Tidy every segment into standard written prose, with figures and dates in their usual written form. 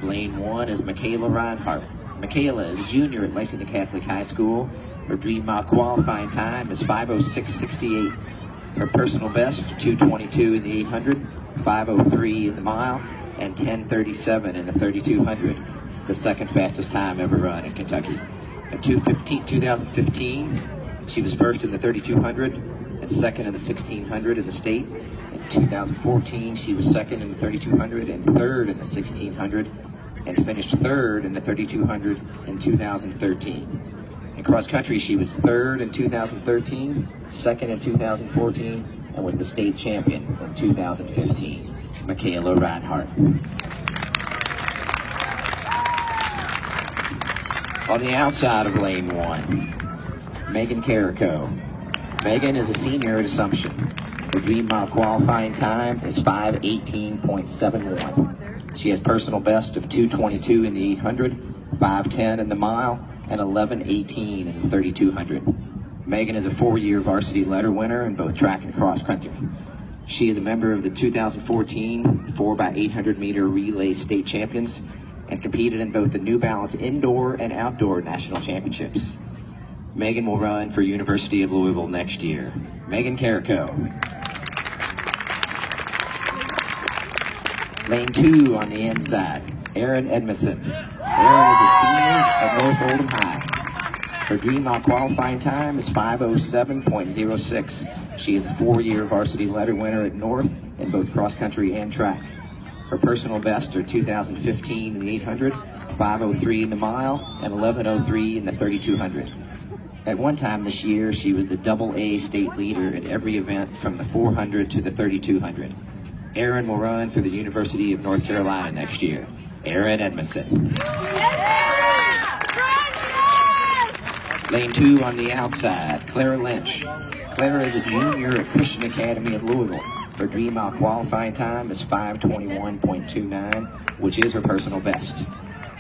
Lane 1 is Michaela Reinhardt. Michaela is a junior at Lexington Catholic High School. Her dream mile qualifying time is 5:06.68. Her personal best, 2:22 in the 800, 5:03 in the mile, and 10:37 in the 3200. The second fastest time ever run in Kentucky. In 2015, she was first in the 3200 and second in the 1600 in the state. In 2014, she was second in the 3200 and third in the 1600, and finished third in the 3200 in 2013. In cross country, she was third in 2013, second in 2014, and was the state champion in 2015. Michaela Reinhardt. On the outside of lane 1, Megan Carrico. Megan is a senior at Assumption. Her dream mile qualifying time is 5:18.71. She has personal best of 2:22 in the 800, 5:10 in the mile, and 11:18 in the 3200. Megan is a 4-year varsity letter winner in both track and cross country. She is a member of the 2014 4x800 meter relay state champions and competed in both the New Balance indoor and outdoor national championships. Megan will run for University of Louisville next year. Megan Carrico. Lane 2 on the inside, Erin Edmondson. Erin is a senior at North Oldham High. Her dream mile qualifying time is 5:07.06. She is a 4-year varsity letter winner at North in both cross country and track. Her personal best are 2015 in the 800, 5:03 in the mile, and 11:03 in the 3200. At one time this year, she was the AA state leader in every event from the 400 to the 3200. Erin will run for the University of North Carolina next year. Erin Edmondson. Lane 2 on the outside, Clara Lynch. Clara is a junior at Christian Academy of Louisville. Her dream mile qualifying time is 5:21.29, which is her personal best.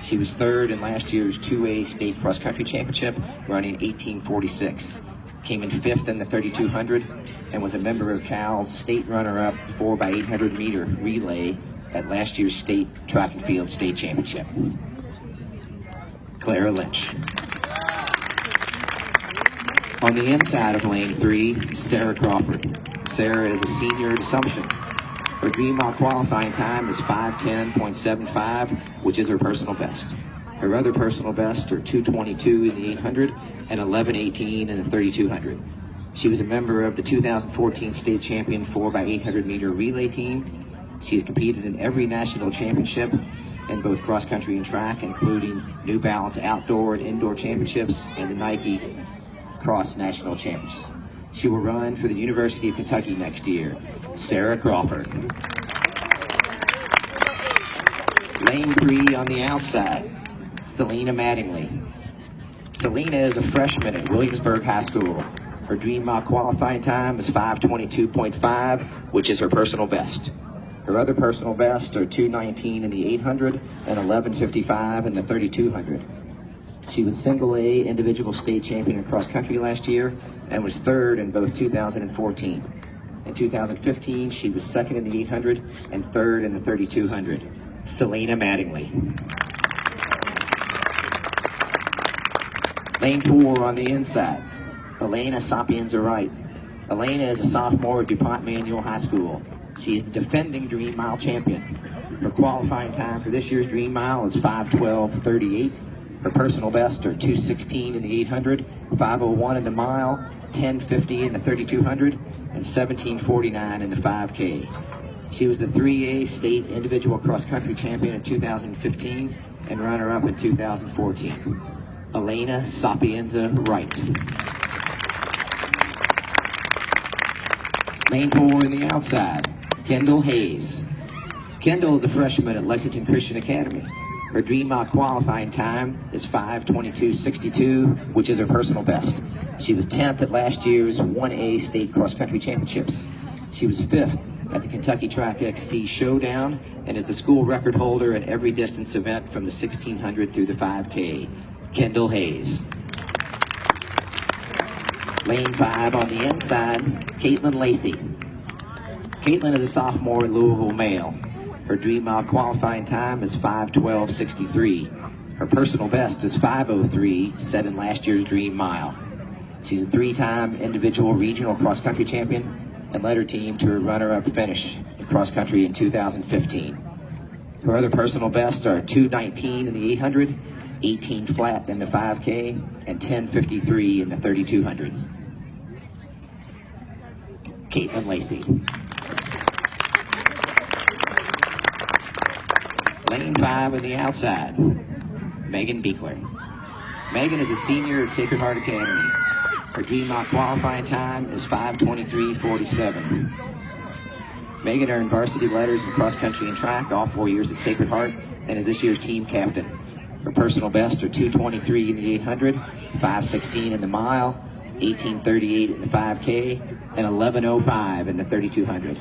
She was third in last year's 2A state cross country championship, running 18:46. Came in 5th in the 3200 and was a member of Cal's state runner-up 4x800 meter relay at last year's state track and field state championship. Clara Lynch. On the inside of lane 3, Sarah Crawford. Sarah is a senior at Assumption. Her dream mile qualifying time is 5:10.75, which is her personal best. Her other personal bests are 2:22 in the 800 and 11:18 in the 3200. She was a member of the 2014 state champion 4x800 meter relay team. She has competed in every national championship in both cross country and track, including New Balance outdoor and indoor championships and the Nike Cross National Championships. She will run for the University of Kentucky next year. Sarah Crawford. Lane 3 on the outside, Selena Mattingly. Selena is a freshman at Williamsburg High School. Her dream mile qualifying time is 5:22.5, which is her personal best. Her other personal bests are 2:19 in the 800 and 11:55 in the 3200. She was single A individual state champion in cross country last year and was third in both 2014. In 2015, she was second in the 800 and third in the 3200. Selena Mattingly. Lane 4 on the inside, Elena Sapienza Wright. Elena is a sophomore at DuPont Manual High School. She is the defending Dream Mile champion. Her qualifying time for this year's Dream Mile is 5:12.38. Her personal best are 2:16 in the 800, 5:01 in the mile, 10:50 in the 3200, and 17:49 in the 5K. She was the 3A state individual cross country champion in 2015 and runner-up in 2014. Elena Sapienza Wright. Lane 4 in the outside, Kendall Hayes. Kendall is a freshman at Lexington Christian Academy. Her Dream Mile qualifying time is 5:22.62, which is her personal best. She was 10th at last year's 1A state cross country championships. She was 5th at the Kentucky Track XC Showdown and is the school record holder at every distance event from the 1600 through the 5K. Kendall Hayes. Lane 5 on the inside, Caitlin Lacey. Caitlin is a sophomore at Louisville Male. Her Dream Mile qualifying time is 5:12:63. Her personal best is 5:03, set in last year's Dream Mile. She's a three-time individual regional cross-country champion and led her team to a runner-up finish in cross-country in 2015. Her other personal bests are 2:19 in the 800, 18 flat in the 5K, and 10:53 in the 3200. Caitlin Lacey. Lane 5 on the outside, Megan Beekler. Megan is a senior at Sacred Heart Academy. Her Dream Mile qualifying time is 5:23:47. Megan earned varsity letters in cross country and track all 4 years at Sacred Heart and is this year's team captain. Her personal best are 2:23 in the 800, 5:16 in the mile, 18:38 in the 5K, and 11:05 in the 3200.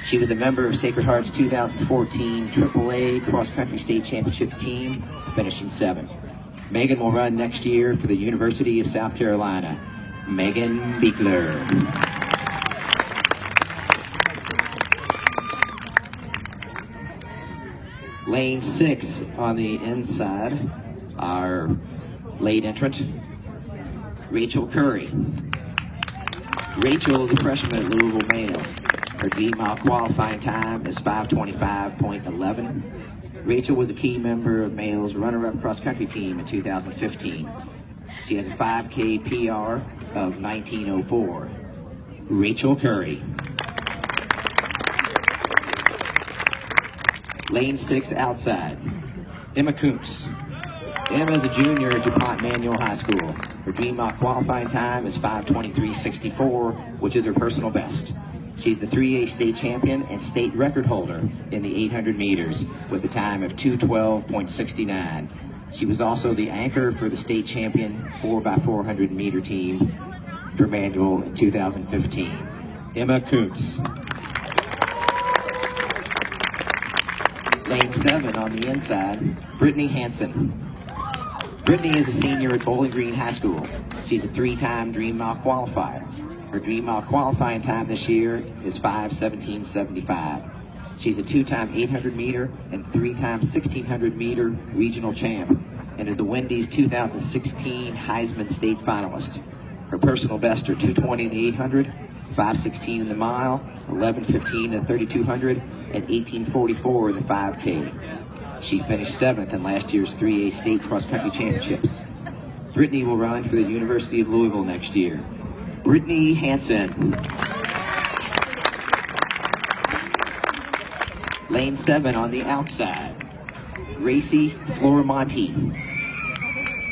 She was a member of Sacred Heart's 2014 AAA Cross Country State Championship team, finishing 7th. Megan will run next year for the University of South Carolina. Megan Beekler. Lane 6 on the inside, our late entrant, Rachel Curry. Rachel is a freshman at Louisville male. Her Dream Mile qualifying time is 5:25:11. Rachel was a key member of male's runner-up cross-country team in 2015. She has a 5K PR of 19:04. Rachel Curry. Lane 6 outside, Emma Koontz. Emma is a junior at DuPont Manual High School. Her Dream Mile qualifying time is 5:23:64, which is her personal best. She's the 3A state champion and state record holder in the 800 meters with a time of 2:12:69. She was also the anchor for the state champion 4x400 meter team for Manual in 2015. Emma Koontz. Lane 7 on the inside, Brittany Hansen. Brittany is a senior at Bowling Green High School. She's a three-time Dream Mile qualifier. Her Dream Mile qualifying time this year is 5:17:75. She's a two-time 800 meter and three-time 1600 meter regional champ and is the Wendy's 2016 Heisman State finalist. Her personal best are 2:20 in the 800, 5:16 in the mile, 11:15 in the 3200, and 18:44 in the 5K. She finished 7th in last year's 3A State Cross Country Championships. Brittany will run for the University of Louisville next year. Brittany Hansen. Lane 7 on the outside, Gracie Florimonti.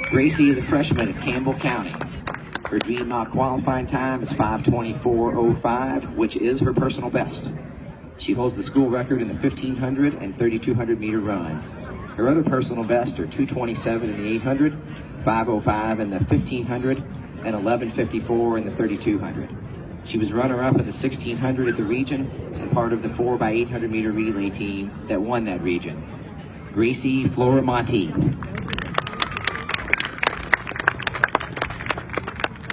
Gracie is a freshman at Campbell County. Her Dream Mile qualifying time is 5:24:05, which is her personal best. She holds the school record in the 1500 and 3200 meter runs. Her other personal best are 2:27 in the 800, 5:05 in the 1500, and 11:54 in the 3200. She was runner-up in the 1600 at the region and part of the 4x800 meter relay team that won that region. Gracie Florimonti.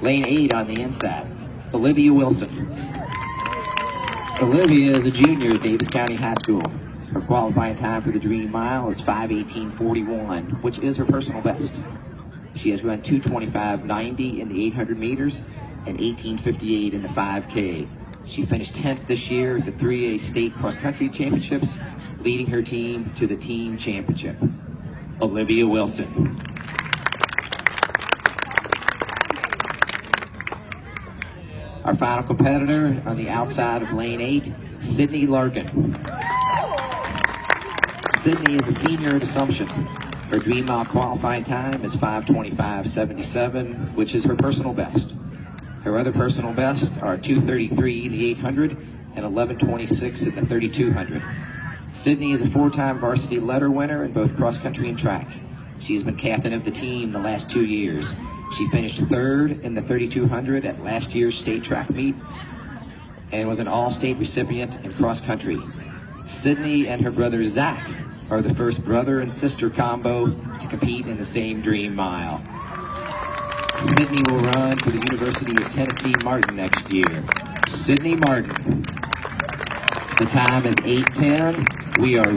Lane 8 on the inside, Olivia Wilson. Olivia is a junior at Davis County High School. Her qualifying time for the Dream Mile is 5:18:41, which is her personal best. She has run 2:25:90 in the 800 meters and 18:58 in the 5K. She finished 10th this year at the 3A State Cross Country Championships, leading her team to the team championship. Olivia Wilson. Our final competitor on the outside of lane 8, Sydney Larkin. Sydney is a senior at Assumption. Her Dream Mile qualifying time is 5:25:77, which is her personal best. Her other personal bests are 2:33 in the 800 and 11:26 in the 3200. Sydney is a 4-time varsity letter winner in both cross country and track. She has been captain of the team the last 2 years. She finished 3rd in the 3200 at last year's state track meet and was an all-state recipient in cross country. Sydney and her brother Zach are the first brother and sister combo to compete in the same Dream Mile. Sydney will run for the University of Tennessee Martin next year. Sydney Martin. The time is 8:10. We are